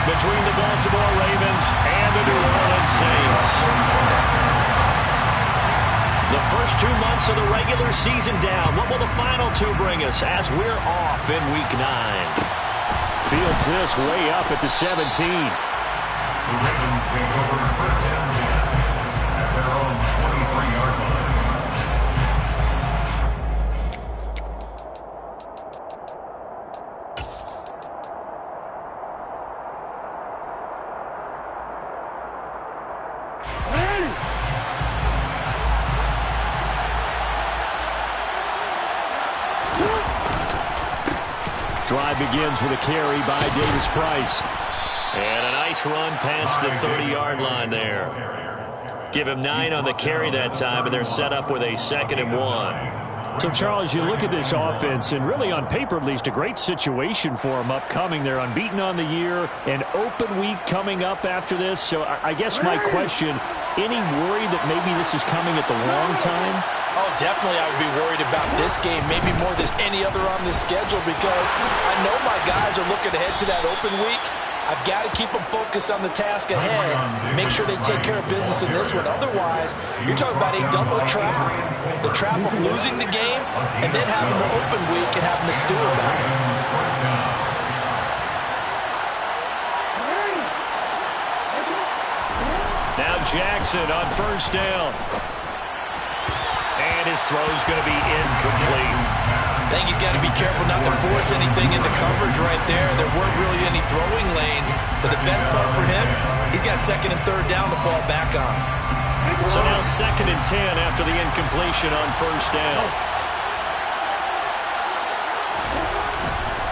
between the Baltimore Ravens and the New Orleans Saints. The first 2 months of the regular season down. What will the final two bring us as we're off in Week 9? Fields this way up at the 17. The Ravens take over first down at their own 23-yard line. Drive begins with a carry by Davis Price. And a nice run past the 30-yard line there. Give him 9 on the carry that time, and they're set up with a 2nd and 1. So, Charles, you look at this offense, and really on paper at least, a great situation for them upcoming. They're unbeaten on the year, an open week coming up after this. So I guess my question, any worry that maybe this is coming at the wrong time? Oh, definitely I would be worried about this game, maybe more than any other on this schedule, because I know my guys are looking ahead to that open week. I've got to keep them focused on the task ahead, make sure they take care of business in this one. Otherwise, you're talking about a double trap. The trap of losing the game and then having the open week and having to stew about it. Now Jackson on first down. And his throw's going to be incomplete. I think he's got to be careful not to force anything into coverage right there. There weren't really any throwing lanes. But the best part for him, he's got 2nd and 3rd down to fall back on. So now 2nd and 10 after the incompletion on first down.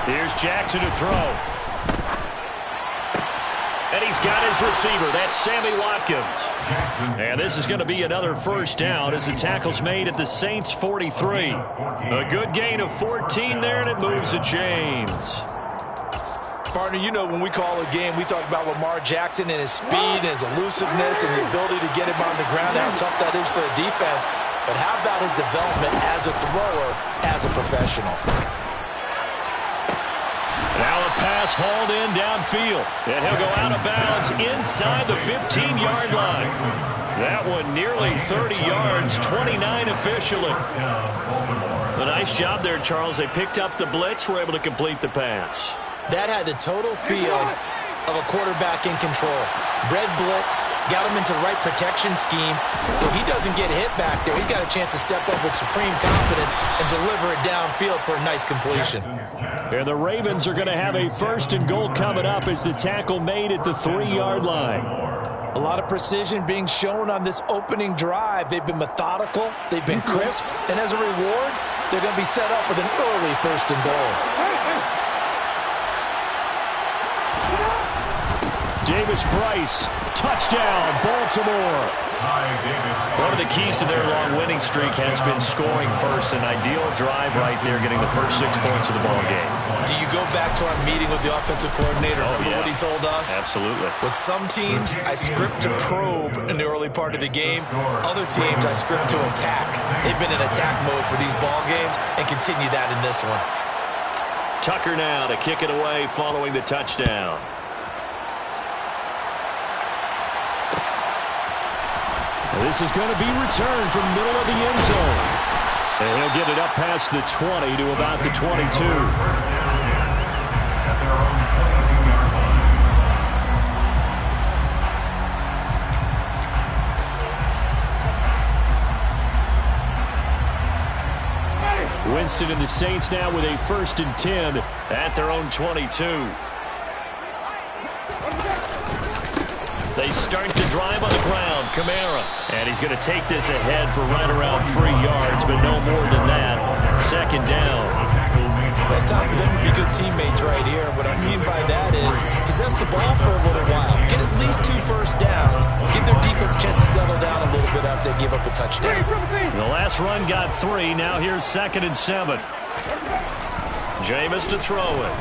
Here's Jackson to throw. And he's got his receiver. That's Sammy Watkins. And this is going to be another first down as the tackle's made at the Saints' 43. A good gain of 14 there, and it moves the chains. Partner, you know when we call a game, we talk about Lamar Jackson and his speed and his elusiveness and the ability to get him on the ground, how tough that is for a defense. But how about his development as a thrower, as a professional? Now a pass hauled in downfield. And he'll go out of bounds inside the 15-yard line. That one nearly 30 yards, 29 officially. A nice job there, Charles. They picked up the blitz, were able to complete the pass. That had the total feel of a quarterback in control. Red blitz, got him into the right protection scheme, so he doesn't get hit back there. He's got a chance to step up with supreme confidence and deliver it downfield for a nice completion. And the Ravens are going to have a 1st and goal coming up as the tackle made at the 3-yard line. A lot of precision being shown on this opening drive. They've been methodical, they've been crisp, and as a reward, they're going to be set up with an early 1st and goal. Davis Price, touchdown, Baltimore. One of the keys to their long winning streak has been scoring first. An ideal drive right there, getting the first 6 points of the ball game. Do you go back to our meeting with the offensive coordinator? Remember what he told us? Absolutely. With some teams, I script to probe in the early part of the game. Other teams, I script to attack. They've been in attack mode for these ball games and continue that in this one. Tucker now to kick it away following the touchdown. This is going to be returned from the middle of the end zone. And he'll get it up past the 20 to about the 22. Winston and the Saints now with a 1st and 10 at their own 22. They start to drive on the ground. Kamara. And he's going to take this ahead for right around 3 yards, but no more than that. 2nd down. Well, it's time for them to be good teammates right here. What I mean by that is possess the ball for a little while. Get at least 2 first downs. Give their defense a chance to settle down a little bit after they give up a touchdown. The last run got 3. Now here's 2nd and 7. Jameis to throw it.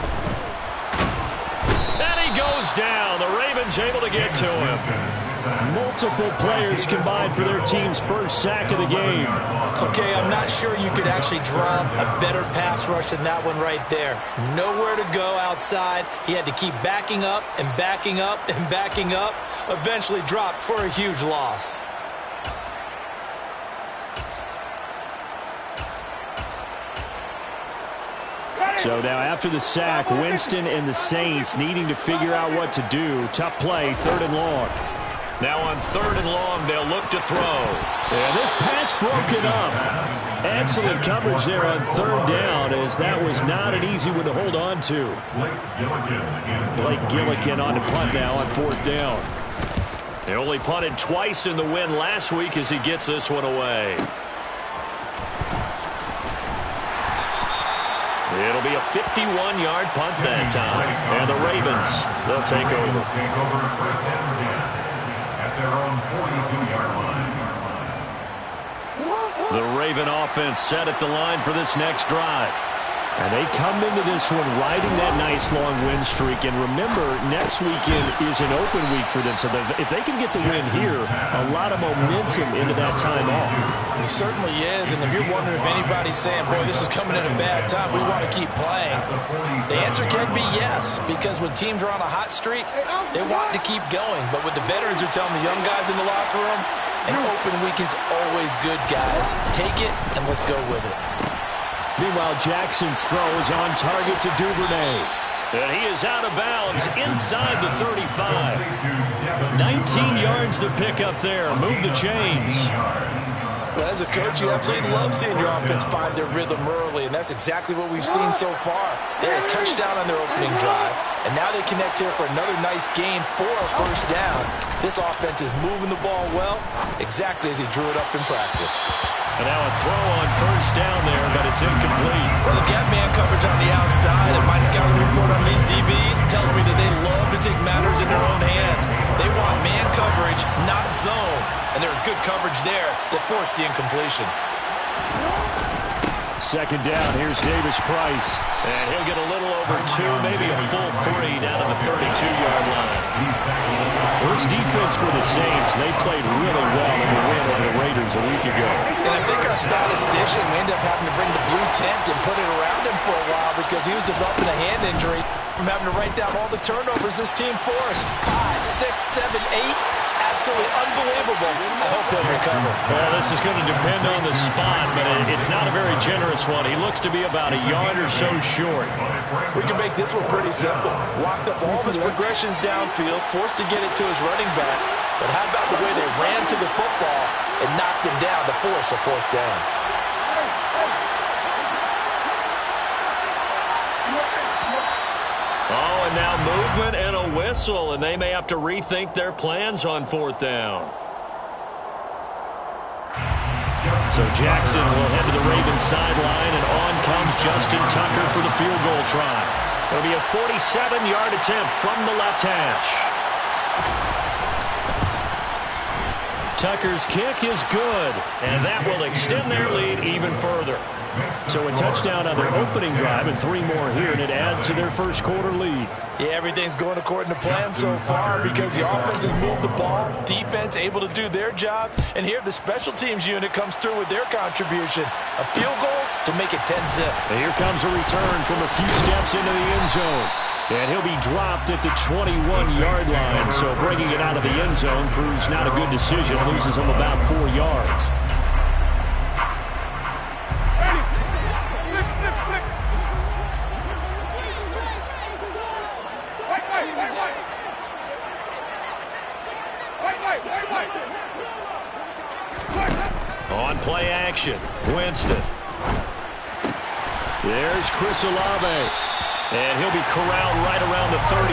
And he goes down. The Ravens Rams able to get to him. Multiple players combined for their team's first sack of the game. Okay, I'm not sure you could actually draw a better pass rush than that one right there. Nowhere to go outside. He had to keep backing up and backing up and backing up. Eventually dropped for a huge loss. So now after the sack, Winston and the Saints needing to figure out what to do. Tough play, 3rd and long. Now on 3rd and long, they'll look to throw. And this pass broken up. Excellent coverage there on 3rd down, as that was not an easy one to hold on to. Blake Gillikin on the punt now on 4th down. He only punted twice in the win last week as he gets this one away. It'll be a 51-yard punt that time. And the Ravens, they'll take over. First and 10 at their own 42-yard line. The Raven offense set at the line for this next drive. And they come into this one riding that nice long win streak. And remember, next weekend is an open week for them. So if they can get the win here, a lot of momentum into that time off. It certainly is. And if you're wondering if anybody's saying, boy, this is coming at a bad time, we want to keep playing, the answer can be yes. Because when teams are on a hot streak, they want to keep going. But what the veterans are telling the young guys in the locker room, an open week is always good, guys. Take it and let's go with it. Meanwhile, Jackson's throw is on target to Duvernay. And he is out of bounds inside the 35. 19 yards to pick up there. Move the chains. Well, as a coach, you absolutely love seeing your offense find their rhythm early, and that's exactly what we've seen so far. They had a touchdown on their opening drive, and now they connect here for another nice gain for a first down. This offense is moving the ball well, exactly as he drew it up in practice. And now a throw on first down there, but it's incomplete. Well, they've got man coverage on the outside, and my scouting report on these DBs tells me that they love to take matters in their own hands. They want man coverage, not zone. And there's good coverage there that forced the incompletion. 2nd down, here's Davis Price. And he'll get a little over 2, maybe a full 3 down to the 32-yard line. This defense for the Saints, they played really well in the win over the Raiders a week ago. And I think our statistician, we ended up having to bring the blue tent and put it around him for a while because he was developing a hand injury from having to write down all the turnovers this team forced. 5, 6, 7, 8. Absolutely unbelievable. I hope he'll recover. Well, this is going to depend on the spot, but it's not a very generous one. He looks to be about a yard or so short. We can make this one pretty simple. Walked up all of his progressions downfield, forced to get it to his running back. But how about the way they ran to the football and knocked him down to force a 4th down? Oh, and now movement and a whistle, and they may have to rethink their plans on 4th down. So Jackson will head to the Ravens sideline, and on comes Justin Tucker for the field goal try. It'll be a 47-yard attempt from the left hash. Tucker's kick is good, and that will extend their lead even further. So a touchdown on their opening drive and 3 more here, and it adds to their first quarter lead. Yeah, everything's going according to plan so far because the offense has moved the ball, defense able to do their job, and here the special teams unit comes through with their contribution. A field goal to make it 10-zip. And here comes a return from a few steps into the end zone. And he'll be dropped at the 21-yard line, so bringing it out of the end zone proves not a good decision. Loses him about 4 yards. On play action, Winston. There's Chris Olave. And he'll be corralled right around the 34.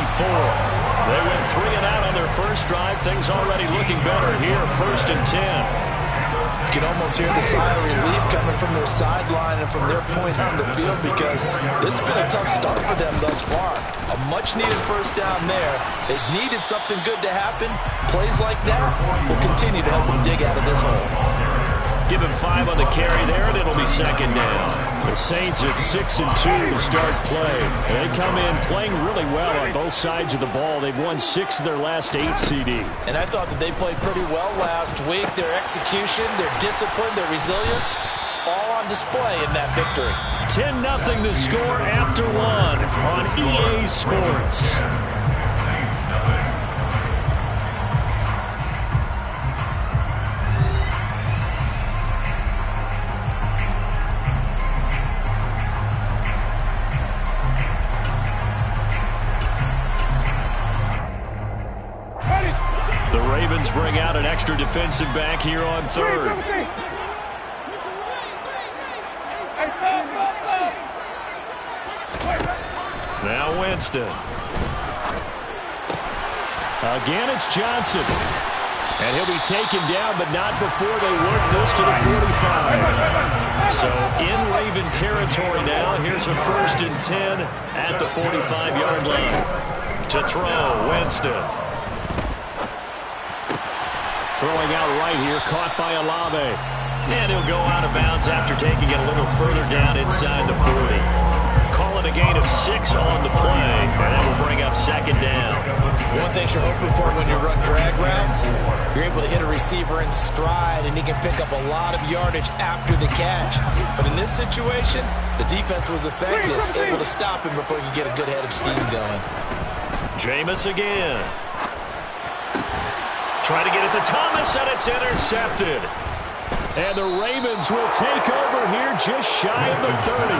They went 3 and out on their first drive. Things already looking better here, 1st and 10. You can almost hear the sigh of relief coming from their sideline and from their point on the field because this has been a tough start for them thus far. A much-needed first down there. They've needed something good to happen. Plays like that will continue to help them dig out of this hole. Give him 5 on the carry there, and it'll be 2nd down. The Saints at 6-2 to start play. They come in playing really well on both sides of the ball. They've won 6 of their last 8, CD. And I thought that they played pretty well last week. Their execution, their discipline, their resilience, all on display in that victory. 10-0 the score after 1 on EA Sports. The Ravens bring out an extra defensive back here on third. Now Winston. Again, it's Johnson. And he'll be taken down, but not before they work this to the 45. So in Raven territory now. Here's a 1st and 10 at the 45-yard line. To throw, Winston. Throwing out right here, caught by Olave. And he'll go out of bounds after taking it a little further down inside the 40. Call it a gain of 6 on the play, and that will bring up 2nd down. One thing you're hoping for when you run drag routes, you're able to hit a receiver in stride, and he can pick up a lot of yardage after the catch. But in this situation, the defense was effective, able to stop him before he could get a good head of steam going. Jameis again. Trying to get it to Thomas, and it's intercepted. And the Ravens will take over here just shy of the 30.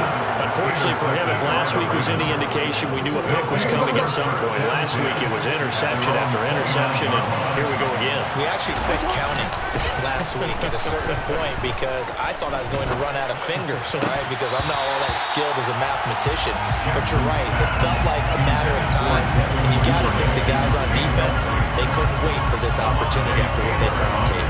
Unfortunately for him, if last week was any indication, we knew a pick was coming at some point. Last week it was interception after interception, and here we go again. We actually quit counting last week at a certain point because I thought I was going to run out of fingers, right? Because I'm not all that skilled as a mathematician. But you're right, it felt like a matter of time. And you got to think the guys on defense, they couldn't wait for this opportunity after what they saw on tape.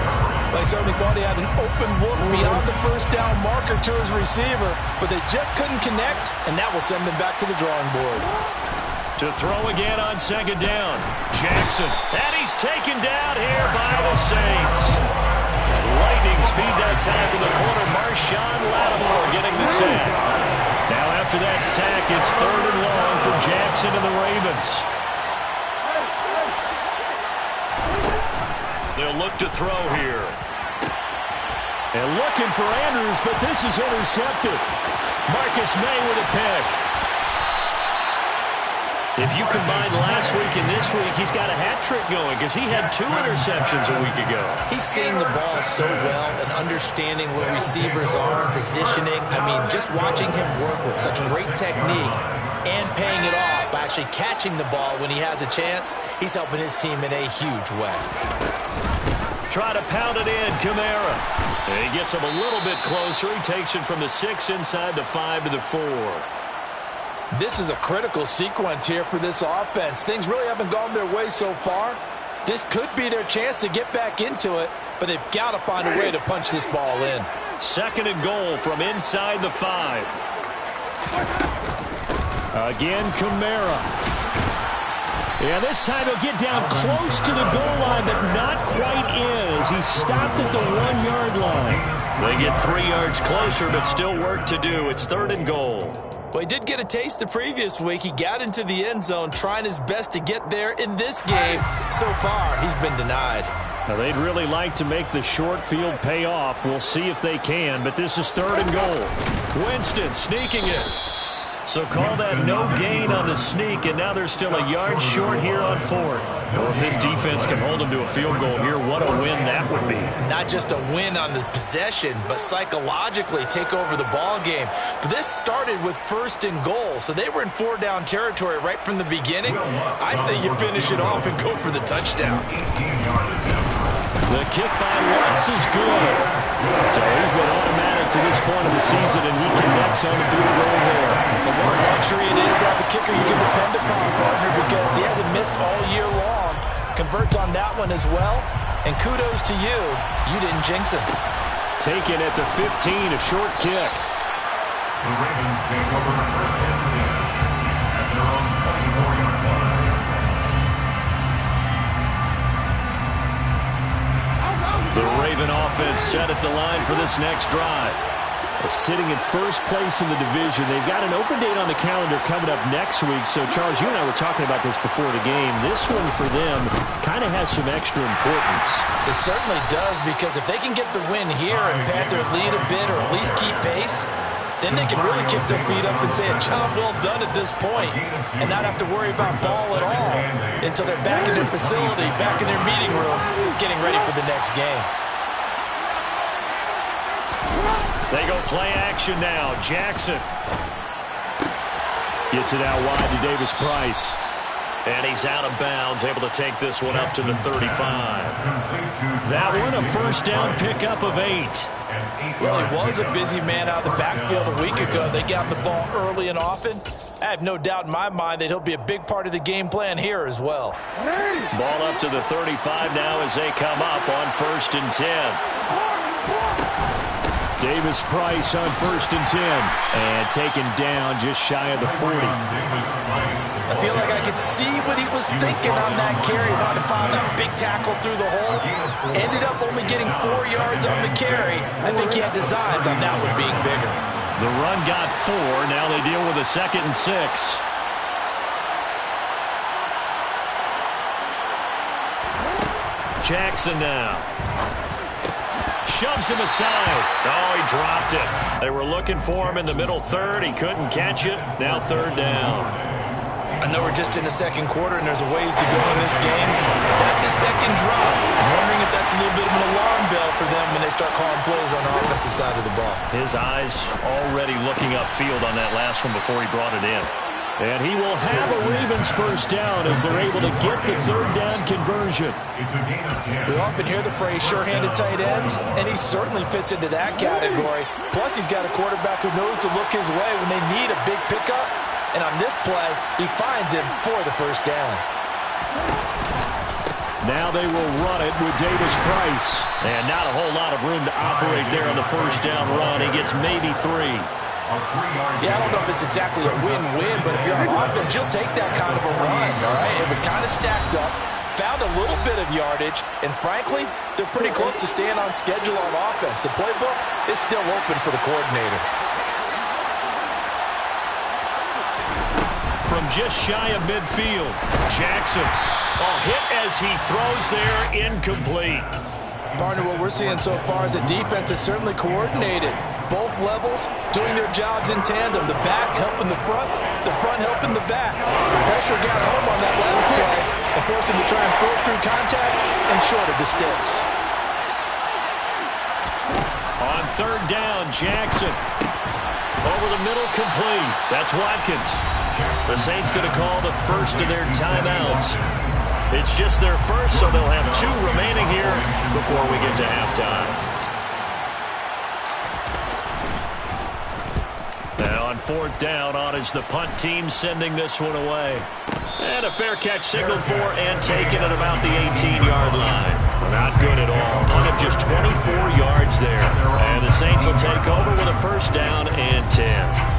They certainly thought he had an open look beyond the 1st down marker to his receiver, but they just couldn't connect, and that will send them back to the drawing board. To throw again on 2nd down. Jackson. And he's taken down here by the Saints. Lightning speed that time to the corner. Marshawn Lattimore getting the sack. Now after that sack, it's 3rd and long for Jackson and the Ravens. They'll look to throw here. And looking for Andrews, but this is intercepted. Marcus May with a pick. If you combine last week and this week, he's got a hat trick going because he had 2 interceptions a week ago. He's seeing the ball so well and understanding where receivers are and positioning. I mean, just watching him work with such great technique and paying it off by actually catching the ball when he has a chance, he's helping his team in a huge way. Try to pound it in, Kamara. And he gets him a little bit closer. He takes it from the 6 inside the 5 to the 4. This is a critical sequence here for this offense. Things really haven't gone their way so far. This could be their chance to get back into it, but they've got to find a way to punch this ball in. 2nd and goal from inside the 5. Again, Kamara. Yeah, this time he'll get down close to the goal line, but not quite in as he stopped at the 1-yard line. They get 3 yards closer, but still work to do. It's 3rd and goal. Well, he did get a taste the previous week. He got into the end zone, trying his best to get there in this game. So far, he's been denied. Now, they'd really like to make the short field pay off. We'll see if they can, but this is 3rd and goal. Winston sneaking it. So call that no gain on the sneak, and now they're still a yard short here on 4th. Well, if this defense can hold them to a field goal here, what a win that would be. Not just a win on the possession, but psychologically take over the ball game. But this started with 1st and goal, so they were in 4-down territory right from the beginning. I say you finish it off and go for the touchdown. The kick by Watts is good. So he's been automatic to this point of the season, and he connects on the field goal there. But what a luxury it is to have a kicker you can depend upon, partner, because he hasn't missed all year long. Converts on that one as well. And kudos to you. You didn't jinx him. Taken at the 15, a short kick. The Ravens take over 1st and 10 at their own 24-yard line. The Raven offense set at the line for this next drive. Sitting in first place in the division. They've got an open date on the calendar coming up next week. So, Charles, you and I were talking about this before the game. This one for them kind of has some extra importance. It certainly does, because if they can get the win here and pad their lead a bit or at least keep pace, then they can really kick their feet up and say a job well done at this point and not have to worry about ball at all until they're back in their facility, back in their meeting room, getting ready for the next game. They go play action now. Jackson gets it out wide to Davis-Price. And he's out of bounds, able to take this one up to the 35. That one, a first down pickup of 8. Well, he was a busy man out of the backfield a week ago. They got the ball early and often. I have no doubt in my mind that he'll be a big part of the game plan here as well. Ball up to the 35 now as they come up on 1st and 10. Davis-Price on 1st and 10. And taken down just shy of the 40. I feel like I could see what he was thinking on that carry. Wanted to find that big tackle through the hole. Ended up only getting 4 yards on the carry. I think he had designs on that one being bigger. The run got 4. Now they deal with a 2nd and 6. Jackson now. Shoves him aside. Oh, he dropped it. They were looking for him in the middle third. He couldn't catch it. Now 3rd down. I know we're just in the 2nd quarter and there's a ways to go in this game, but that's a 2nd drop. I'm wondering if that's a little bit of an alarm bell for them when they start calling plays on the offensive side of the ball. His eyes already looking upfield on that last one before he brought it in. And he will have a Ravens first down as they're able to get the 3rd down conversion. We often hear the phrase sure-handed tight ends, and he certainly fits into that category. Plus, he's got a quarterback who knows to look his way when they need a big pickup. And on this play, he finds him for the first down. Now they will run it with Davis-Price. And not a whole lot of room to operate there on the first down run. He gets maybe 3. Yeah, I don't know if it's exactly a win-win, but if you're on offense, you'll take that kind of a run, all right? It was kind of stacked up, found a little bit of yardage, and frankly, they're pretty close to staying on schedule on offense. The playbook is still open for the coordinator. From just shy of midfield, Jackson. Hit as he throws there, incomplete. Partner, what we're seeing so far is the defense is certainly coordinated. Both levels doing their jobs in tandem. The back helping the front helping the back. The pressure got home on that last play and forced him to try and throw it through contact and short of the sticks. On 3rd down, Jackson. Over the middle, complete. That's Watkins. The Saints going to call the first of their timeouts. It's just their first, so they'll have 2 remaining here before we get to halftime. Now on 4th down, on is the punt team sending this one away. And a fair catch signaled for and taken at about the 18-yard line. Not good at all. Punt of just 24 yards there. And the Saints will take over with a first down and 10.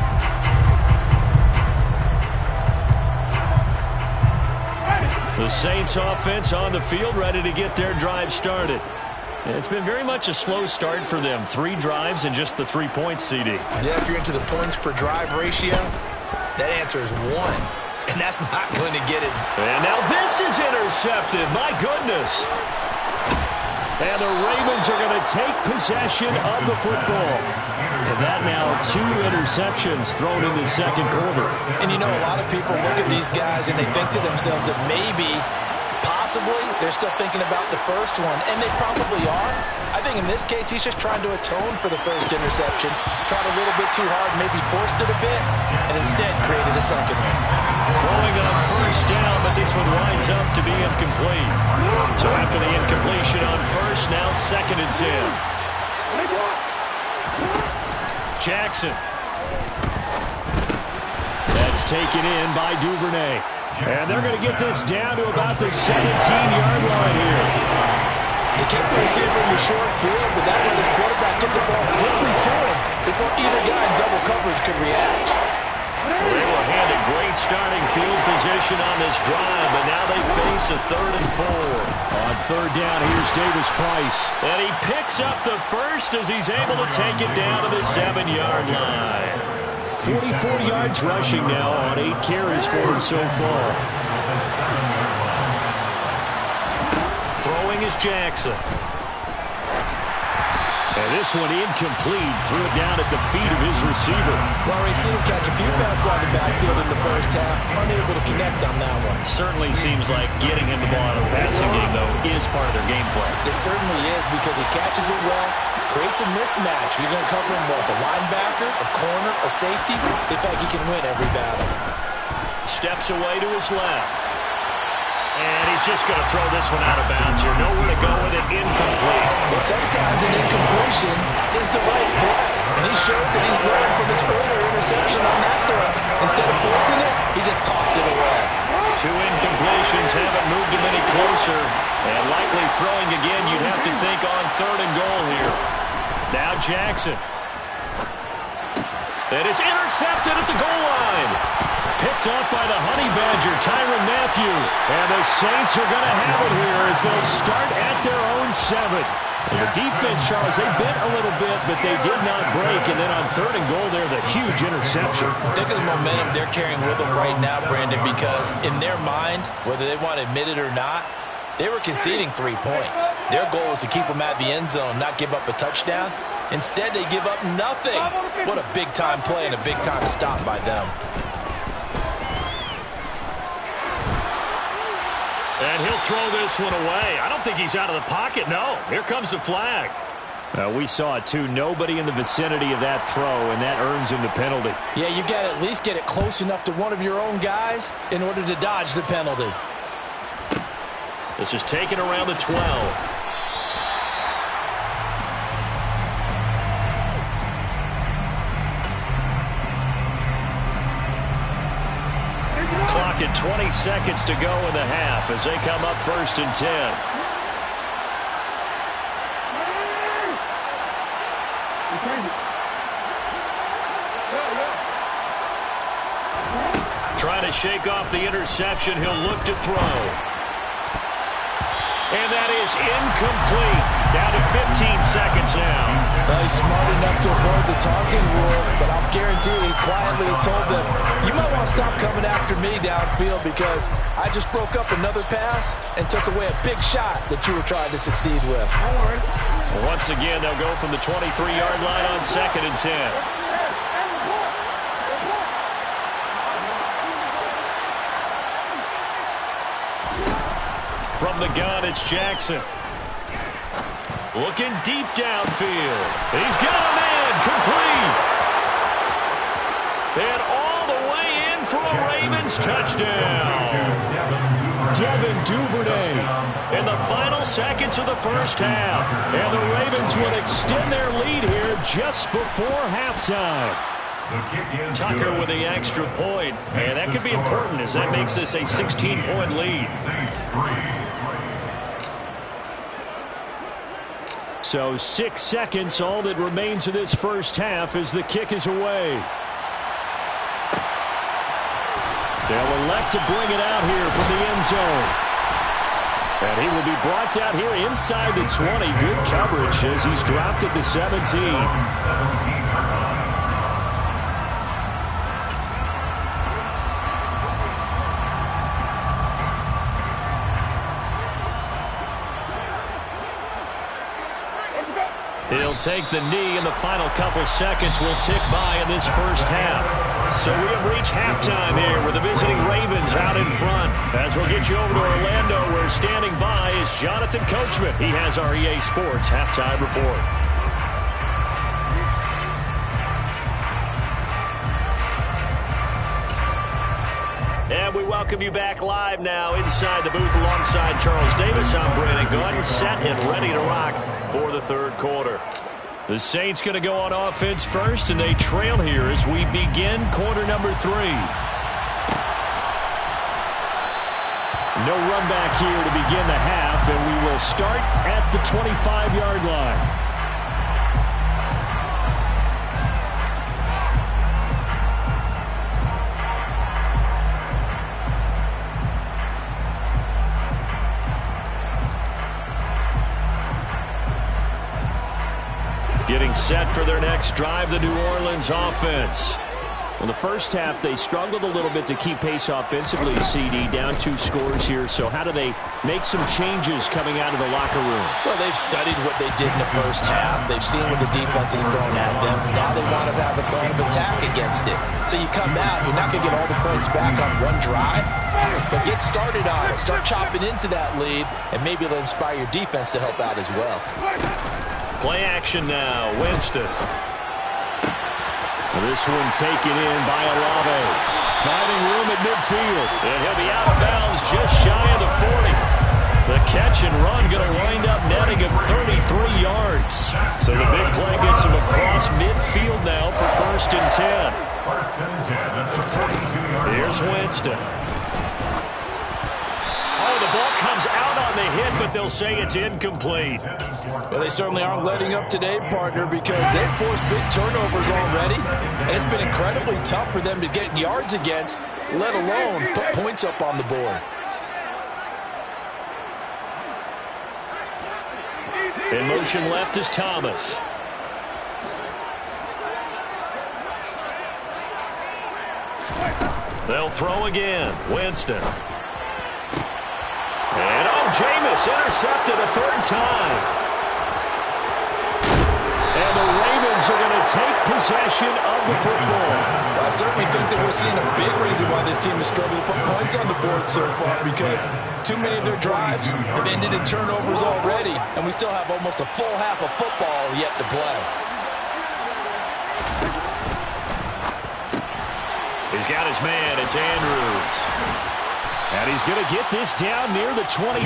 The Saints offense on the field, ready to get their drive started. It's been very much a slow start for them. 3 drives and just the 3 points, CD. Yeah, if you're into the points per drive ratio, that answer is 1. And that's not going to get it. And now this is intercepted. My goodness. And the Ravens are going to take possession of the football. And that now 2 interceptions thrown in the 2nd quarter. And you know, a lot of people look at these guys and they think to themselves that maybe, possibly, they're still thinking about the first one. And they probably are. I think in this case, he's just trying to atone for the first interception. Tried a little bit too hard, maybe forced it a bit, and instead created a 2nd one. Throwing on first down, but this one winds up to be incomplete. So after the incompletion on first, now 2nd and 10. Jackson. That's taken in by Duvernay. And they're going to get this down to about the 17-yard line here. They kept the receiver in the short field, but that let his quarterback get the ball quickly to him before either guy in double coverage could react. They were hand a great starting field position on this drive, but now they face a 3rd and 4. On 3rd down, here's Davis Price. And he picks up the first as he's able to take it down to the 7-yard line. 44 yards rushing now on 8 carries for him so far. Throwing is Jackson. And this one incomplete. Threw it down at the feet of his receiver. Well, we've seen him catch a few passes out of the backfield in the first half. Unable to connect on that one. Certainly seems like getting him the ball out of the passing game, though, is part of their game plan. It certainly is because he catches it well, creates a mismatch. You're going to cover him with a linebacker, a corner, a safety. They feel like he can win every battle. Steps away to his left. And he's just going to throw this one out of bounds here. Nowhere to go with it. Incomplete. Well, sometimes an incompletion is the right play. And he showed that he's learned from his earlier interception on that throw. Instead of forcing it, he just tossed it away. 2 incompletions haven't moved him any closer. And likely throwing again, you'd have to think on 3rd and goal here. Now Jackson. And it's intercepted at the goal line. Picked up by the Honey Badger, Tyrann Mathieu. And the Saints are going to have it here as they'll start at their own 7. And the defense, Charles, they bit a little bit, but they did not break. And then on 3rd and goal there, the huge interception. Think of the momentum they're carrying with them right now, Brandon, because in their mind, whether they want to admit it or not, they were conceding 3 points. Their goal was to keep them at the end zone, not give up a touchdown. Instead, they give up nothing. What a big-time play and a big-time stop by them. And he'll throw this one away. I don't think he's out of the pocket. No, here comes the flag. We saw it, too. Nobody in the vicinity of that throw, and that earns him the penalty. Yeah, you got to at least get it close enough to one of your own guys in order to dodge the penalty. This is taken around the 12. Clock at 20 seconds to go in the half as they come up 1st and 10. Trying to shake off the interception. He'll look to throw. And that is incomplete. Down to 15 seconds now. Well, he's smart enough to avoid the taunting rule, but I'll guarantee he quietly has told them, you might want to stop coming after me downfield because I just broke up another pass and took away a big shot that you were trying to succeed with. Once again, they'll go from the 23-yard line on 2nd and 10. From the gun, it's Jackson. Looking deep downfield. He's got a man complete. And all the way in for a Ravens touchdown. Devin Duvernay. In the final seconds of the first half. And the Ravens would extend their lead here just before halftime. Tucker with the extra point. And that could be important as that makes this a 16-point lead. So 6 seconds, all that remains of this first half as the kick is away. They'll elect to bring it out here from the end zone. And he will be brought down here inside the 20. Good coverage as he's dropped at the 17. He'll take the knee, and the final couple seconds will tick by in this first half. So we have reached halftime here with the visiting Ravens out in front. As we'll get you over to Orlando, where standing by is Jonathan Coachman. He has our EA Sports halftime report. And we welcome you back live now inside the booth alongside Charles Davis. I'm Brandon Gaudin, set and ready to rock for the third quarter. The Saints going to go on offense first, and they trail here as we begin quarter number 3. No run back here to begin the half, and we will start at the 25-yard line. Getting set for their next drive, the New Orleans offense. Well, the first half, they struggled a little bit to keep pace offensively, CD, down 2 scores here. So how do they make some changes coming out of the locker room? Well, they've studied what they did in the first half. They've seen what the defense is throwing at them. Now they want to have a plan of attack against it. So you come out, you're not going to get all the points back on one drive, but get started on it. Start chopping into that lead, and maybe it'll inspire your defense to help out as well. Play action now, Winston. This one taken in by Olave. Finding room at midfield. And he'll be out of bounds just shy of the 40. The catch and run going to wind up netting him 33 yards. So the big play gets him across midfield now for 1st and 10. 1st and 10 at the 42-yard line. Here's Winston. Oh, the ball comes out on the hit, but they'll say it's incomplete. Well, they certainly aren't letting up today, partner, because they've forced big turnovers already, and it's been incredibly tough for them to get yards against, let alone put points up on the board. In motion left is Thomas. They'll throw again. Winston. And Jameis intercepted a 3rd time. And the Ravens are going to take possession of the football. Well, I certainly think that we're seeing a big reason why this team has struggled to put points on the board so far, because too many of their drives have ended in turnovers already, and we still have almost a full half of football yet to play. He's got his man. It's Andrews. And he's going to get this down near the 25.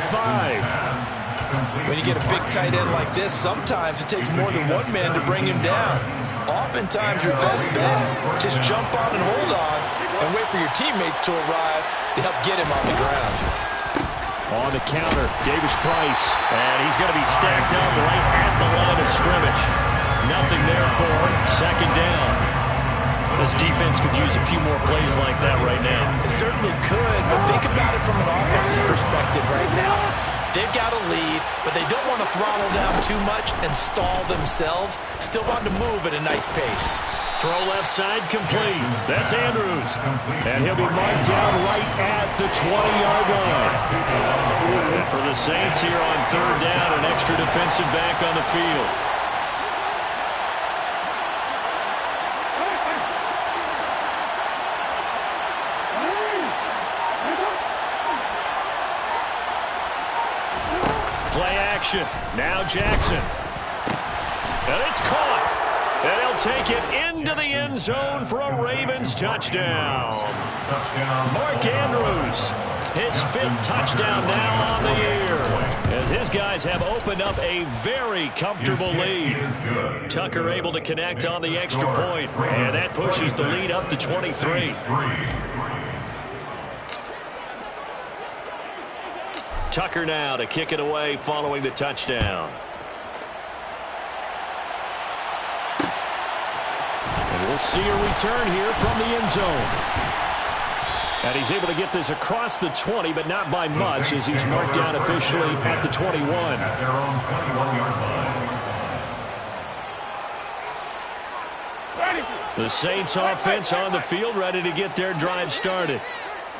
When you get a big tight end like this, sometimes it takes more than one man to bring him down. Oftentimes, your best bet, just jump on and hold on and wait for your teammates to arrive to help get him on the ground. On the counter, Davis Price. And he's going to be stacked up right at the line of scrimmage. Nothing there for him. 2nd down. This defense could use a few more plays like that right now. It certainly could, but think about it from an offense's perspective right now. They've got a lead, but they don't want to throttle down too much and stall themselves. Still want to move at a nice pace. Throw left side complete. That's Andrews. And he'll be marked down right at the 20-yard line. And for the Saints here on 3rd down, an extra defensive back on the field. Play action. Now Jackson. And it's caught. And he'll take it into the end zone for a Ravens touchdown. Mark Andrews, his 5th touchdown now on the year, as his guys have opened up a very comfortable lead. Tucker able to connect on the extra point, and that pushes the lead up to 23. Tucker now to kick it away following the touchdown. And we'll see a return here from the end zone. And he's able to get this across the 20, but not by much, as he's marked down officially at the 21. At their own 21-yard line. The Saints offense on the field, ready to get their drive started.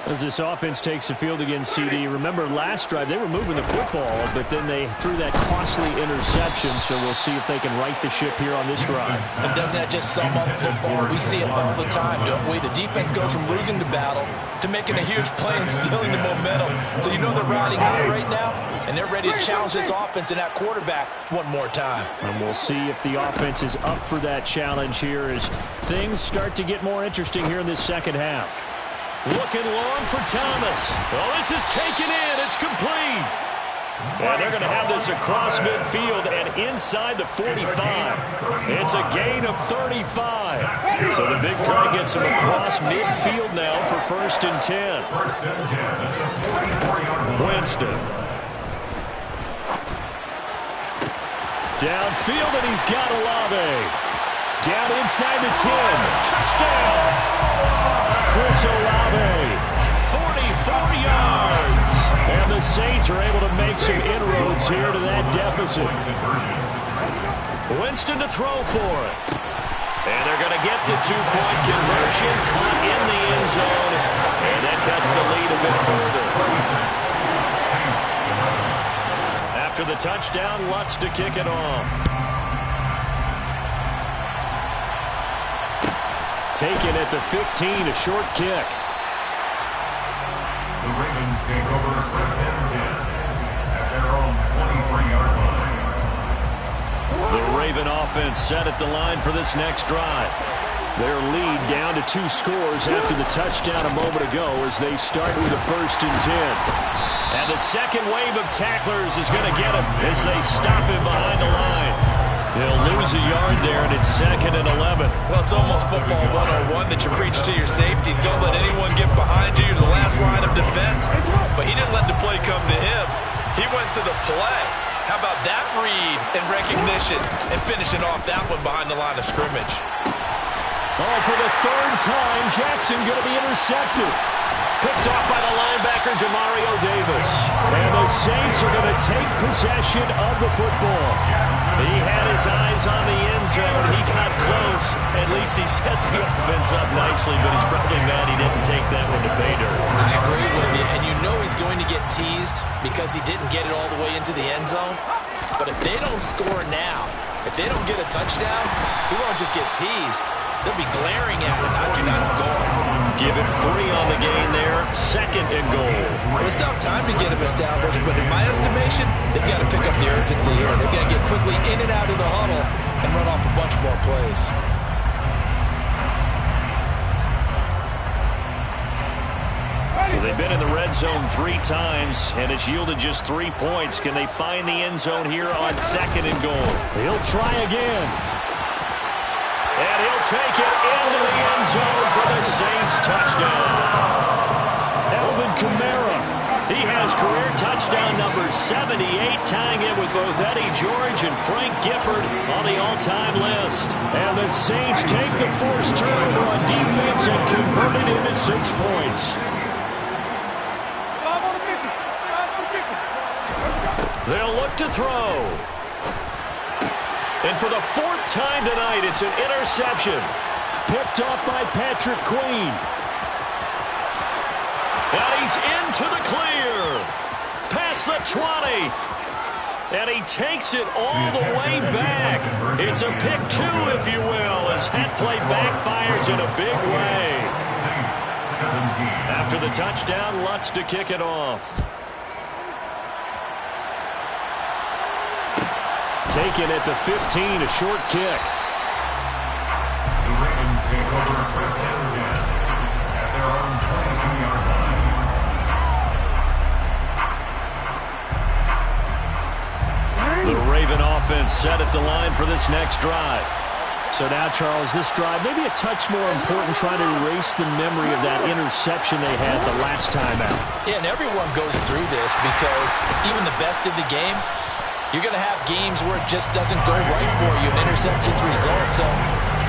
As this offense takes the field again, CD, remember last drive they were moving the football, but then they threw that costly interception, so we'll see if they can right the ship here on this drive. And doesn't that just sum up football? We see it all the time, don't we? The defense goes from losing the battle to making a huge play and stealing the momentum. So you know they're riding high right now, and they're ready to challenge this offense and that quarterback one more time. And we'll see if the offense is up for that challenge here as things start to get more interesting here in this 2nd half. Looking long for Thomas. Well, this is taken in. It's complete. And they're going to have this across midfield and inside the 45. It's a gain of 35. So the big play gets them across midfield now for 1st and 10. Winston. Downfield, and he's got Olave. Down inside the 10. Touchdown! Chris Olave, 44 yards. And the Saints are able to make some inroads here to that deficit. Winston to throw for it. And they're going to get the two-point conversion, caught in the end zone, and that cuts the lead a bit further. After the touchdown, Lutz to kick it off. Taken at the 15, a short kick. The Ravens take over first and 10 at their own 23-yard line. The Raven offense set at the line for this next drive. Their lead down to 2 scores after the touchdown a moment ago as they start with a first and 10. And the second wave of tacklers is going to get him as they stop him behind the line. He'll lose a yard there, and it's 2nd and 11. Well, it's almost football 101 that you preach to your safeties. Don't let anyone get behind you. You're the last line of defense. But he didn't let the play come to him. He went to the play. How about that read and recognition and finishing off that one behind the line of scrimmage? Oh, for the 3rd time, Jackson going to be intercepted. Picked off by the linebacker, Demario Davis. And the Saints are going to take possession of the football. He had his eyes on the end zone. He got close. At least he set the offense up nicely, but he's probably mad he didn't take that one to pay dirt. I agree with you, and you know he's going to get teased because he didn't get it all the way into the end zone. But if they don't score now, if they don't get a touchdown, he won't just get teased. They'll be glaring at him. How'd you not score? Give him 3 on the gain there. 2nd and goal. Well, they still have time to get him established, but in my estimation, they've got to pick up the urgency here. They've got to get quickly in and out of the huddle and run off a bunch more plays. So they've been in the red zone 3 times, and it's yielded just 3 points. Can they find the end zone here on 2nd and goal? He'll try again. And he'll take it into the end zone for the Saints touchdown. Alvin Kamara. He has career touchdown number 78, tying it with both Eddie George and Frank Gifford on the all-time list. And the Saints take the forced turnover on defense and convert it into 6 points. They'll look to throw. And for the 4th time tonight, it's an interception. Picked off by Patrick Queen. And he's into the clear. Past the 20. And he takes it all the way back. It's a pick-2, if you will, as that play backfires in a big way. After the touchdown, Lutz to kick it off. Taken at the 15, a short kick. The Ravens take over first and 10 at their own 22-yard line. The Raven offense set at the line for this next drive. So now, Charles, this drive maybe a touch more important, trying to erase the memory of that interception they had the last time out. Yeah, and everyone goes through this because even the best in the game, you're going to have games where it just doesn't go right for you, and interceptions result. So,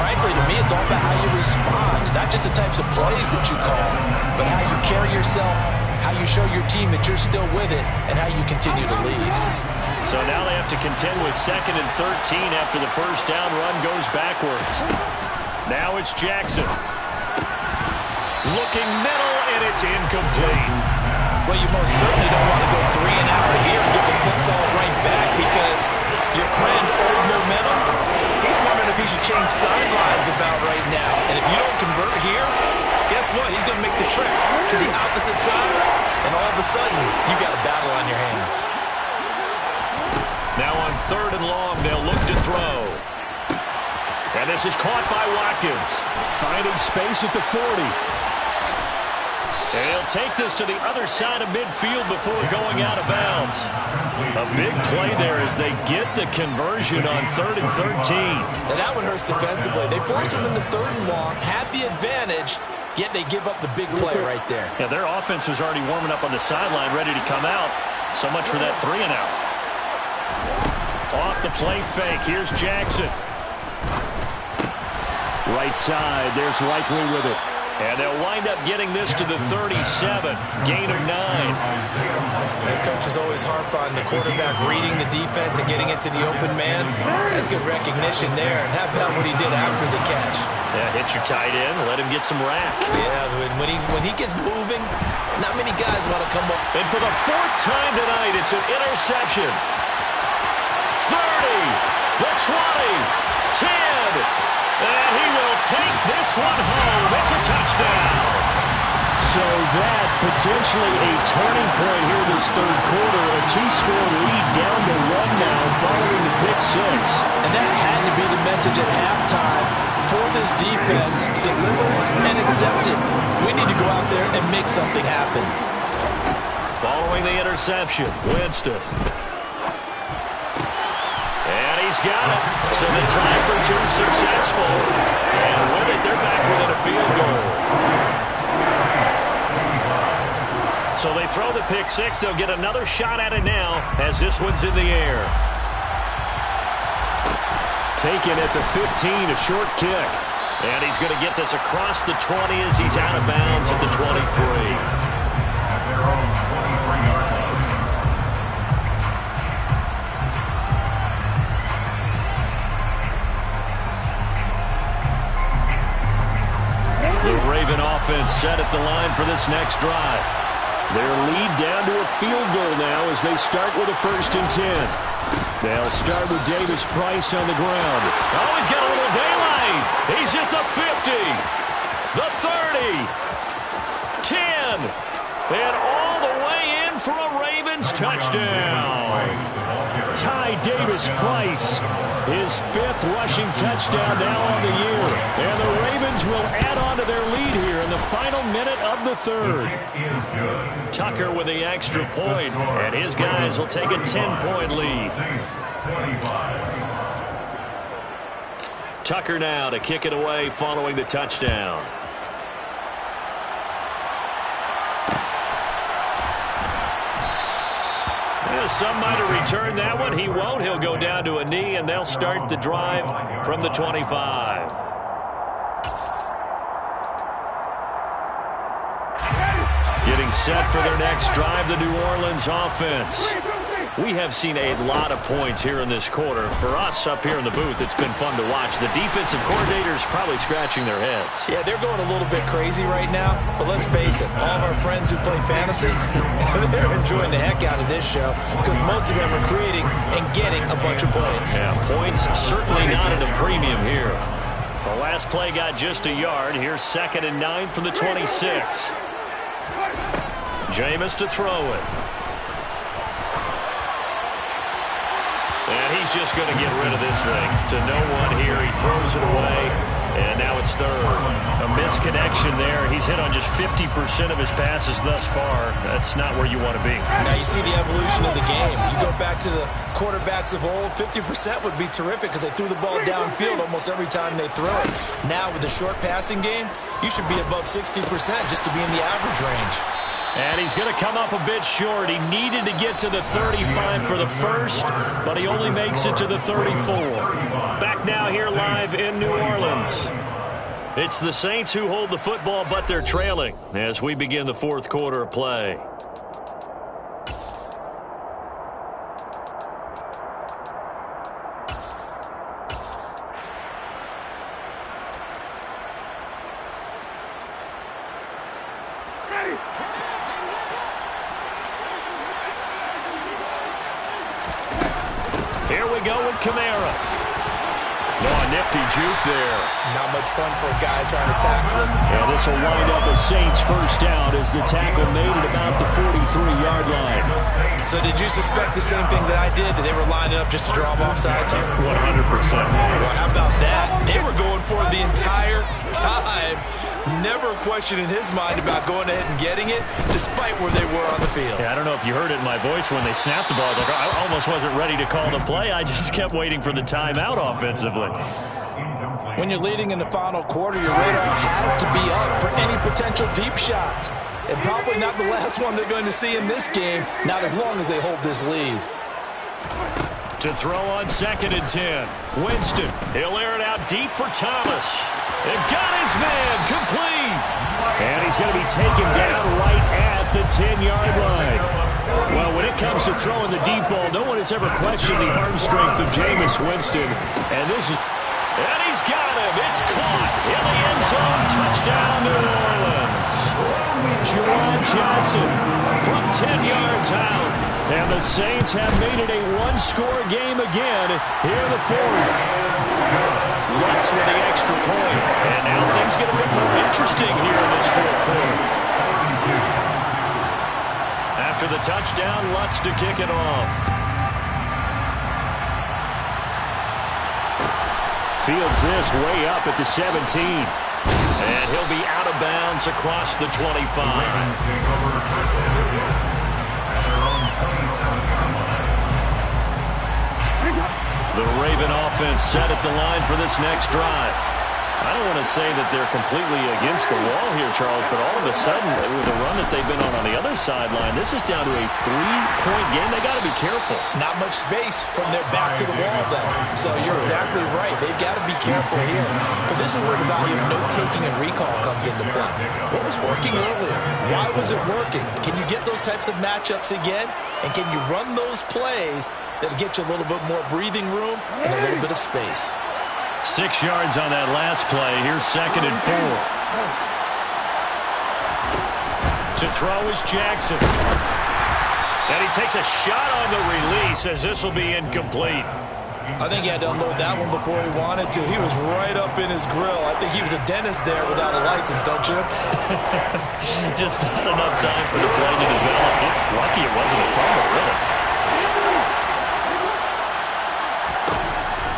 frankly, to me, it's all about how you respond, not just the types of plays that you call, but how you carry yourself, how you show your team that you're still with it, and how you continue to lead. So now they have to contend with 2nd and 13 after the first down run goes backwards. Now it's Jackson. Looking middle, and it's incomplete. Well, you most certainly don't want to go 3 and out here and get the football right back because your friend, Old Momentum, he's wondering if he should change sidelines about right now. And if you don't convert here, guess what? He's going to make the trip to the opposite side, and all of a sudden, you got a battle on your hands. Now on 3rd and long, they'll look to throw. And this is caught by Watkins. Finding space at the 40. And he'll take this to the other side of midfield before going out of bounds. A big play there as they get the conversion on 3rd and 13. Now that one hurts defensively. They force him into 3rd and long, had the advantage, yet they give up the big play right there. Yeah, their offense was already warming up on the sideline, ready to come out. So much for that 3 and out. Off the play fake. Here's Jackson. Right side. There's Likely with it. And they'll wind up getting this to the 37. Gain of 9. The coaches always harp on the quarterback reading the defense and getting into the open man. That's good recognition there. And how about what he did after the catch? Yeah, hit your tight end, let him get some rack. Yeah, when he gets moving, not many guys want to come up. And for the 4th time tonight, it's an interception. 30, the 20, 10. And he will take this one home. It's a touchdown. So that potentially a turning point here this third quarter. A 2-score lead down to 1 now following the pick-6. And that had to be the message at halftime for this defense. Deliver and accept it. We need to go out there and make something happen. Following the interception, Winston. And he's got it. So they try for 2 successful. And with it, they're back within a field goal. So they throw the pick-6. They'll get another shot at it now as this one's in the air. Taken at the 15, a short kick. And he's going to get this across the 20 as he's out of bounds at the 23. At their own 23-yard line. The Raven offense set at the line for this next drive. Their lead down to a field goal now as they start with a 1st and 10. They'll start with Davis Price on the ground. Oh, he's got a little daylight. He's at the 50, the 30, 10, and all the way in for a Ravens touchdown. Ty Davis Price, his 5th rushing touchdown now on the year. And the Ravens will add on to their lead here in the final minute of the 3rd. Tucker with the extra point, and his guys will take a 10-point lead. Tucker now to kick it away following the touchdown. Some might have returned that one. He won't. He'll go down to a knee, and they'll start the drive from the 25. Getting set for their next drive, the New Orleans offense. We have seen a lot of points here in this quarter. For us up here in the booth, it's been fun to watch. The defensive coordinators probably scratching their heads. Yeah, they're going a little bit crazy right now. But let's face it, all of our friends who play fantasy, they're enjoying the heck out of this show because most of them are creating and getting a bunch of points. Yeah, points certainly not at a premium here. The last play got just a yard. Here's 2nd and 9 from the 26. Jameis to throw it. And he's just going to get rid of this thing. To no one here. He throws it away. And now it's 3rd. A misconnection there. He's hit on just 50% of his passes thus far. That's not where you want to be. Now you see the evolution of the game. You go back to the quarterbacks of old, 50% would be terrific because they threw the ball downfield almost every time they throw it. Now with the short passing game, you should be above 60% just to be in the average range. And he's going to come up a bit short. He needed to get to the 35 for the first, but he only makes it to the 34. Back now here live in New Orleans. It's the Saints who hold the football, but they're trailing as we begin the 4th quarter of play. Here we go with Kamara. Oh, a nifty juke there. Not much fun for a guy trying to tackle him. And this will wind up a Saints 1st down as the tackle made at about the 43-yard line. So did you suspect the same thing that I did, that they were lining up just to draw him off sides here? 100%. Well, how about that? They were going for it the entire time. Never a question in his mind about going ahead and getting it, despite where they were on the field. Yeah, I don't know if you heard it in my voice when they snapped the ball. I was like, I almost wasn't ready to call the play. I just kept waiting for the timeout offensively. When you're leading in the final quarter, your radar has to be up for any potential deep shots. And probably not the last one they're going to see in this game, not as long as they hold this lead. To throw on 2nd and 10. Winston, he'll air it out deep for Thomas. And got his man complete. And he's going to be taken down right at the 10-yard line. Well, when it comes to throwing the deep ball, no one has ever questioned the arm strength of Jameis Winston. And this is... And he's got him. It's caught in the end zone. Touchdown, New Orleans. Juwan Johnson from 10 yards out. And the Saints have made it a one-score game again here in the fourth. Lutz with the extra point. And now things get a bit more interesting here in this fourth quarter. After the touchdown, Lutz to kick it off. Fields this way up at the 17. And he'll be out of bounds across the 25. The Raven offense set at the line for this next drive. I don't want to say that they're completely against the wall here, Charles, but all of a sudden, with the run that they've been on the other sideline, this is down to a 3-point game. They got to be careful. Not much space from their back to the wall, then. So you're exactly right. They've got to be careful here. But this is where the value of note-taking and recall comes into play. What was working earlier? Why was it working? Can you get those types of matchups again? And can you run those plays that get you a little bit more breathing room and a little bit of space? 6 yards on that last play. Here's 2nd and 4. To throw is Jackson. And he takes a shot on the release as this will be incomplete. I think he had to unload that one before he wanted to. He was right up in his grill. I think he was a dentist there without a license, don't you? Just not enough time for the play to develop. Lucky it wasn't a fumble, really.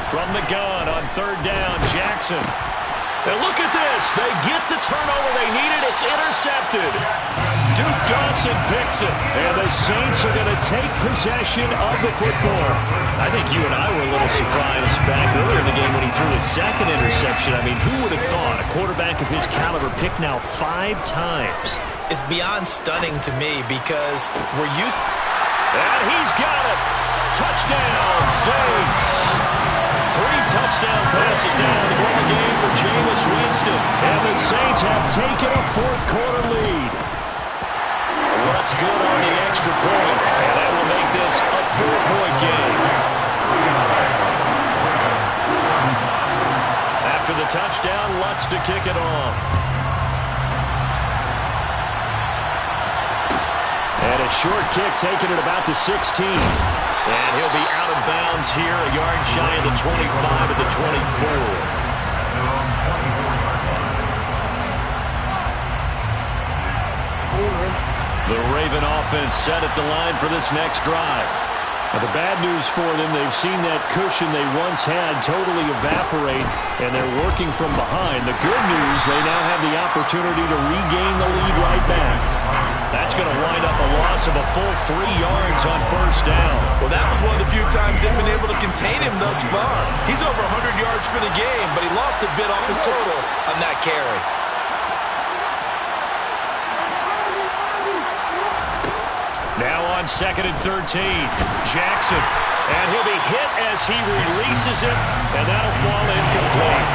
From the gun on 3rd down, Jackson. And look at this. They get the turnover they needed. It's intercepted. Duke Dawson picks it. And the Saints are going to take possession of the football. I think you and I were a little surprised back earlier in the game when he threw his 2nd interception. I mean, who would have thought a quarterback of his caliber picked now 5 times? It's beyond stunning to me because we're used... And he's got it. Touchdown, Saints. 3 touchdown passes now to win the game for Jameis Winston. And the Saints have taken a fourth-quarter lead. What's good on the extra point, and that will make this a 4-point game. After the touchdown, Lutz to kick it off. And a short kick taken at about the 16. And he'll be out of bounds here, a yard shy of the 25 at the 24. The Raven offense set at the line for this next drive. Now, the bad news for them, they've seen that cushion they once had totally evaporate, and they're working from behind. The good news, they now have the opportunity to regain the lead right back. That's going to wind up a loss of a full 3 yards on 1st down. Well, that was one of the few times they've been able to contain him thus far. He's over 100 yards for the game, but he lost a bit off his total on that carry. Now on 2nd and 13, Jackson. And he'll be hit as he releases it, and that'll fall incomplete.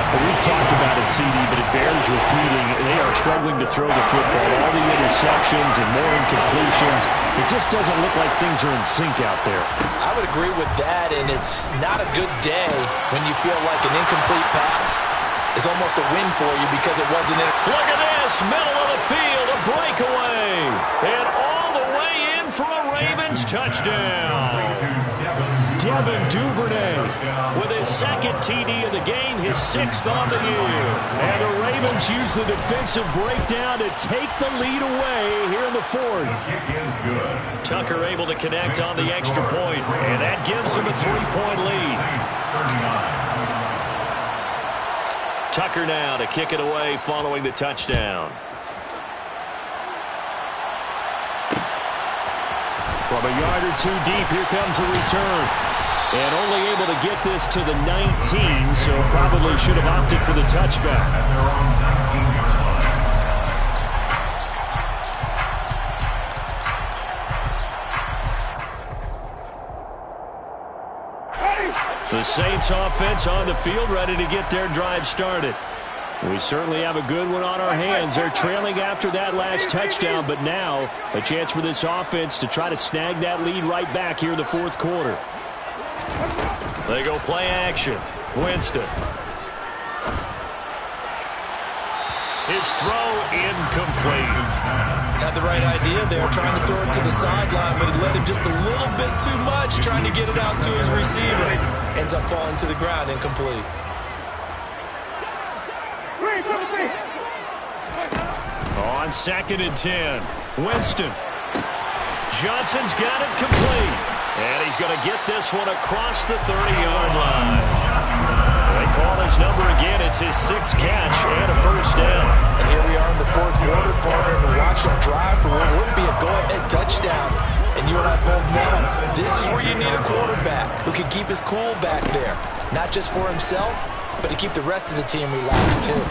Well, we've talked about it, CD, but it bears repeating. They are struggling to throw the football. All the interceptions and more incompletions. It just doesn't look like things are in sync out there. I would agree with that, and it's not a good day when you feel like an incomplete pass is almost a win for you because it wasn't in. Look at this, middle of the field, a breakaway. And all the way in for a Ravens touchdown. Devin Duvernay with his 2nd TD of the game, his 6th on the year. And the Ravens use the defensive breakdown to take the lead away here in the 4th. Tucker able to connect on the extra point, and that gives him a 3-point lead. Tucker now to kick it away following the touchdown. From a yard or 2 deep, here comes the return. And only able to get this to the 19, so probably should have opted for the touchback. The The Saints offense on the field ready to get their drive started. We certainly have a good one on our hands. They're trailing after that last touchdown, but now a chance for this offense to try to snag that lead right back here in the fourth quarter. They go play action. Winston. His throw incomplete. Had the right idea there, trying to throw it to the sideline, but he let him just a little bit too much, trying to get it out to his receiver. Ends up falling to the ground, incomplete. On 2nd and 10, Winston. Johnson's got it complete. And he's going to get this one across the 30-yard line. They call his number again. It's his 6th catch and a first down. And here we are in the fourth quarter, partner, and watch him drive for what would be a go-ahead touchdown. And you and I both know this is where you need a quarterback who can keep his cool back there. Not just for himself, but to keep the rest of the team relaxed too.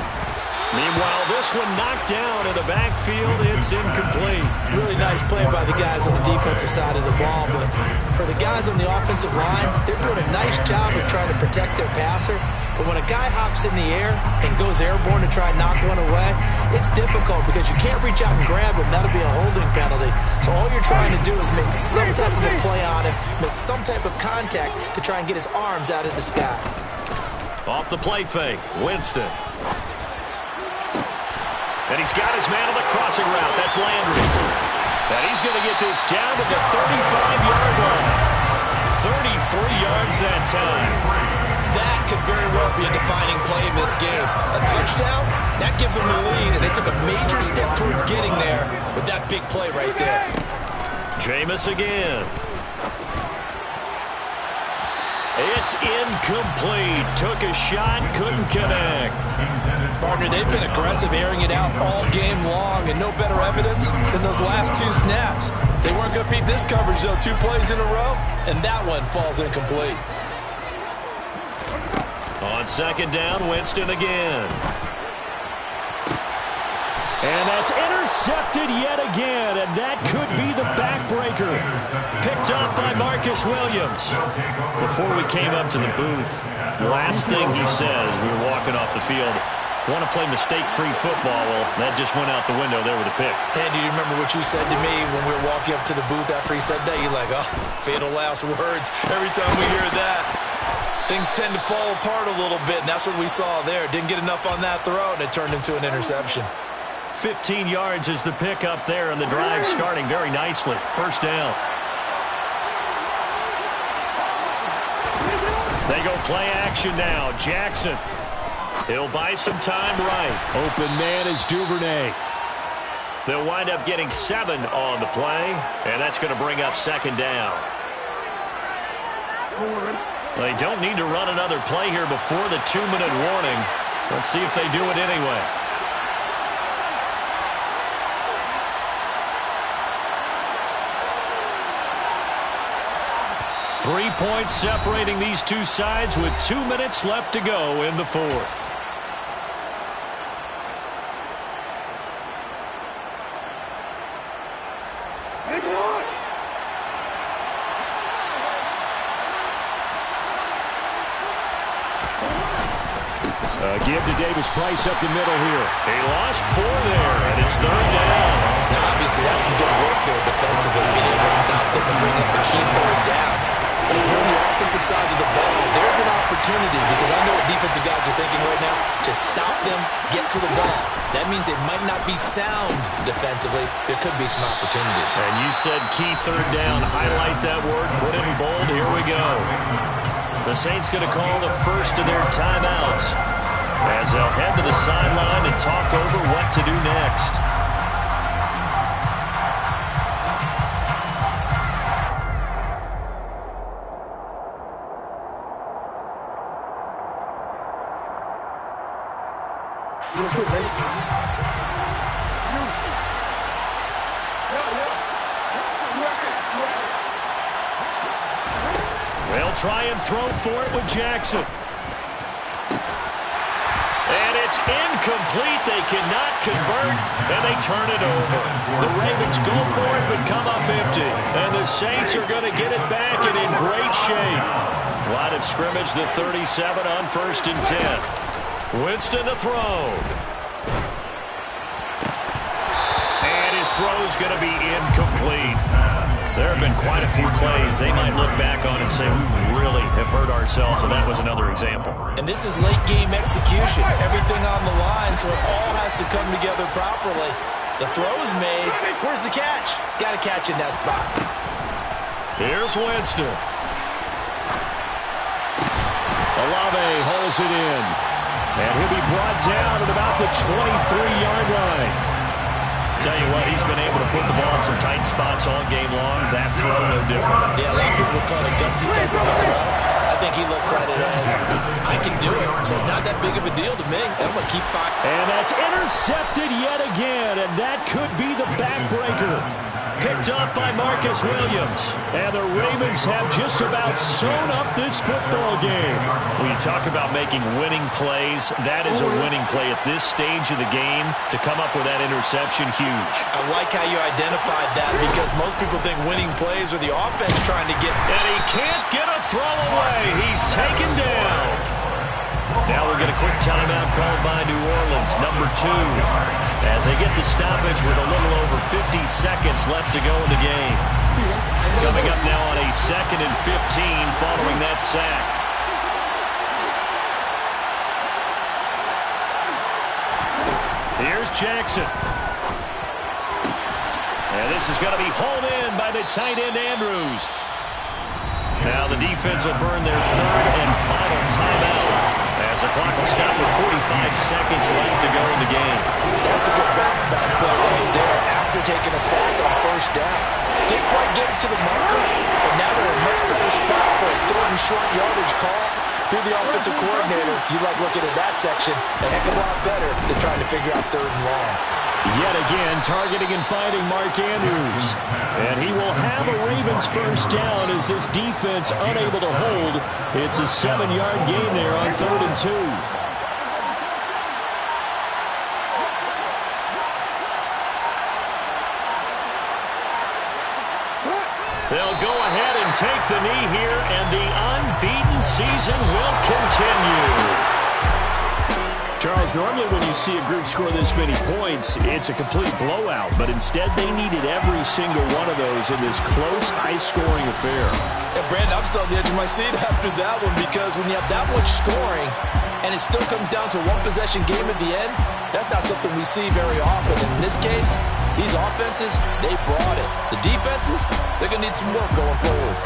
Meanwhile, this one knocked down in the backfield. It's incomplete. Really nice play by the guys on the defensive side of the ball, but for the guys on the offensive line, they're doing a nice job of trying to protect their passer. But when a guy hops in the air and goes airborne to try and knock one away, it's difficult because you can't reach out and grab him. That'll be a holding penalty. So all you're trying to do is make some type of a play on him, make some type of contact to try and get his arms out of the sky. Off the play fake, Winston. And he's got his man on the crossing route. That's Landry. And he's going to get this down to the 35-yard line. 33 yards that time. That could very well be a defining play in this game. A touchdown, that gives them a lead, and they took a major step towards getting there with that big play right there. Jameis again. It's incomplete. Took a shot, couldn't connect. Partner, they've been aggressive, airing it out all game long, and no better evidence than those last 2 snaps. They weren't going to beat this coverage, though, 2 plays in a row, and that one falls incomplete. On 2nd down, Winston again. And that's intercepted yet again, and that could be the backbreaker. Picked up by Marcus Williams. Before we came up to the booth, last thing he says, we were walking off the field, want to play mistake-free football. Well, that just went out the window there with a pick. And do you remember what you said to me when we were walking up to the booth after he said that? You're like, oh, fatal last words. Every time we hear that, things tend to fall apart a little bit, and that's what we saw there. Didn't get enough on that throw, and it turned into an interception. 15 yards is the pickup there, and the drive starting very nicely. First down. They go play action now. Jackson. He'll buy some time right. Open man is Duvernay. They'll wind up getting 7 on the play, and that's going to bring up 2nd down. They don't need to run another play here before the 2-minute warning. Let's see if they do it anyway. Three points separating these two sides with 2 minutes left to go in the fourth. Give to Davis Price up the middle here. He lost 4 there, and it's 3rd down. Now, obviously, that's some good work there defensively, being able to stop them and bring up the key 3rd down. But if you're on the offensive side of the ball, there's an opportunity, because I know what defensive guys are thinking right now. Just stop them, get to the ball. That means they might not be sound defensively. There could be some opportunities. And you said key 3rd down. Highlight that word. Put it in bold. Here we go. The Saints going to call the first of their timeouts, as they'll head to the sideline and talk over what to do next. They'll try and throw for it with Jackson. And it's incomplete. They cannot convert, and they turn it over. The Ravens go for it, but come up empty. And the Saints are going to get it back and in great shape. Line of scrimmage, the 37 on 1st and 10. Winston to throw. And his throw's going to be incomplete. There have been quite a few plays they might look back on and say, we really have hurt ourselves, and that was another example. And this is late game execution. Everything on the line, so it all has to come together properly. The throw's made. Where's the catch? Got to catch in that spot. Here's Winston. Olave holds it in. And he'll be brought down at about the 23-yard line. Tell you what, he's been able to put the ball in some tight spots all game long. That throw, no different. Yeah, a lot of people call it a gutsy type of a throw. I think he looks at it as, I can do it. So it's not that big of a deal to me. I'm going to keep firing. And that's intercepted yet again, and that could be the backbreaker. Picked up by Marcus Williams. And the Ravens have just about sewn up this football game. When you talk about making winning plays, that is a winning play at this stage of the game. To come up with that interception, huge. I like how you identified that because most people think winning plays are the offense trying to get. And he can't get a throw away. He's taken down. Now we'll get a quick timeout called by New Orleans, number 2. As they get the stoppage with a little over 50 seconds left to go in the game. Coming up now on a 2nd and 15 following that sack. Here's Jackson. And this is going to be hauled in by the tight end Andrews. Now the defense will burn their 3rd and final timeout as the clock will stop with 45 seconds left to go in the game. That's a good bounce-back play right there after taking a sack on 1st down. Didn't quite get it to the marker, but now they're in a much better spot for a 3rd and short yardage call. Through the offensive coordinator, you like looking at that section a heck of a lot better than trying to figure out 3rd and long. Yet again, targeting and finding Mark Andrews. And he will have a Ravens 1st down as this defense unable to hold. It's a 7-yard gain there on 3rd and 2. They'll go ahead and take the knee here, and the unbeaten season will continue. Charles, normally when you see a group score this many points, it's a complete blowout. But instead, they needed every single one of those in this close, high-scoring affair. Yeah, Brandon, I'm still on the edge of my seat after that one because when you have that much scoring and it still comes down to a one-possession game at the end, that's not something we see very often. And in this case, these offenses, they brought it. The defenses, they're going to need some work going forward.